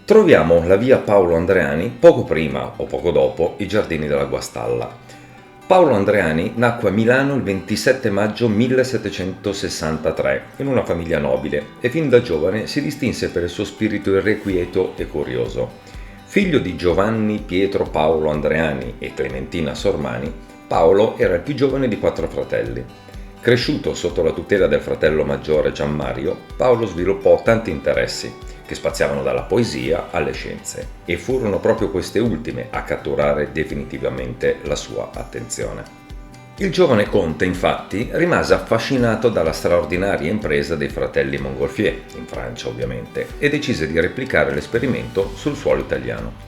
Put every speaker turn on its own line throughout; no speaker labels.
Troviamo la via Paolo Andreani poco prima o poco dopo i giardini della Guastalla. Paolo Andreani nacque a Milano il 27 maggio 1763 in una famiglia nobile e fin da giovane si distinse per il suo spirito irrequieto e curioso. Figlio di Giovanni Pietro Paolo Andreani e Clementina Sormani, Paolo era il più giovane di 4 fratelli. Cresciuto sotto la tutela del fratello maggiore Gianmario, Paolo sviluppò tanti interessi che spaziavano dalla poesia alle scienze, e furono proprio queste ultime a catturare definitivamente la sua attenzione. Il giovane conte, infatti, rimase affascinato dalla straordinaria impresa dei fratelli Montgolfier, in Francia ovviamente, e decise di replicare l'esperimento sul suolo italiano.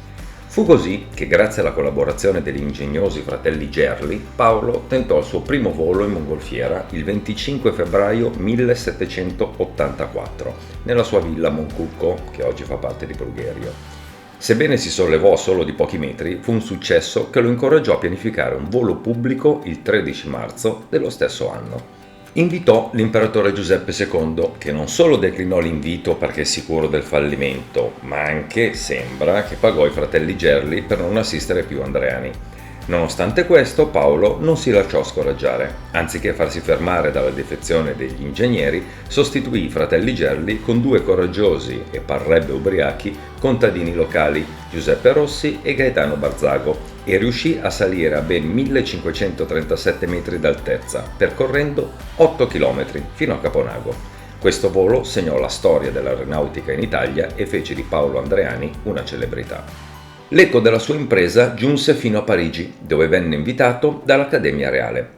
Fu così che, grazie alla collaborazione degli ingegnosi fratelli Gerli, Paolo tentò il suo primo volo in mongolfiera il 25 febbraio 1784, nella sua villa Moncucco, che oggi fa parte di Brugherio. Sebbene si sollevò solo di pochi metri, fu un successo che lo incoraggiò a pianificare un volo pubblico il 13 marzo dello stesso anno. Invitò l'imperatore Giuseppe II, che non solo declinò l'invito perché sicuro del fallimento, ma anche, sembra, che pagò i fratelli Gerli per non assistere più Andreani. Nonostante questo, Paolo non si lasciò scoraggiare. Anziché farsi fermare dalla defezione degli ingegneri, sostituì i fratelli Gerli con 2 coraggiosi e parrebbe ubriachi contadini locali, Giuseppe Rossi e Gaetano Barzago, e riuscì a salire a ben 1537 metri d'altezza, percorrendo 8 km fino a Caponago. Questo volo segnò la storia dell'aeronautica in Italia e fece di Paolo Andreani una celebrità. L'eco della sua impresa giunse fino a Parigi, dove venne invitato dall'Accademia Reale.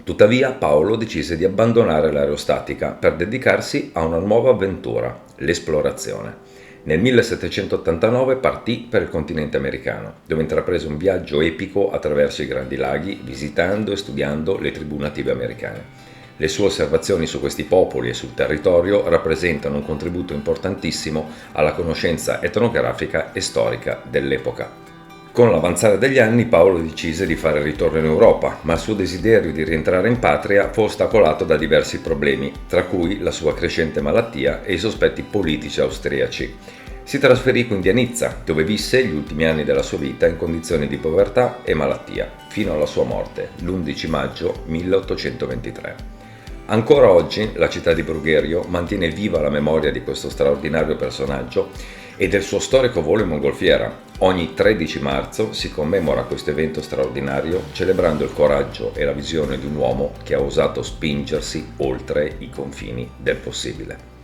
Tuttavia Paolo decise di abbandonare l'aerostatica per dedicarsi a una nuova avventura, l'esplorazione. Nel 1789 partì per il continente americano, dove intraprese un viaggio epico attraverso i Grandi Laghi, visitando e studiando le tribù native americane. Le sue osservazioni su questi popoli e sul territorio rappresentano un contributo importantissimo alla conoscenza etnografica e storica dell'epoca. Con l'avanzare degli anni Paolo decise di fare ritorno in Europa, ma il suo desiderio di rientrare in patria fu ostacolato da diversi problemi, tra cui la sua crescente malattia e i sospetti politici austriaci. Si trasferì quindi a Nizza, dove visse gli ultimi anni della sua vita in condizioni di povertà e malattia, fino alla sua morte, l'11 maggio 1823. Ancora oggi la città di Brugherio mantiene viva la memoria di questo straordinario personaggio e del suo storico volo in mongolfiera. Ogni 13 marzo si commemora questo evento straordinario celebrando il coraggio e la visione di un uomo che ha osato spingersi oltre i confini del possibile.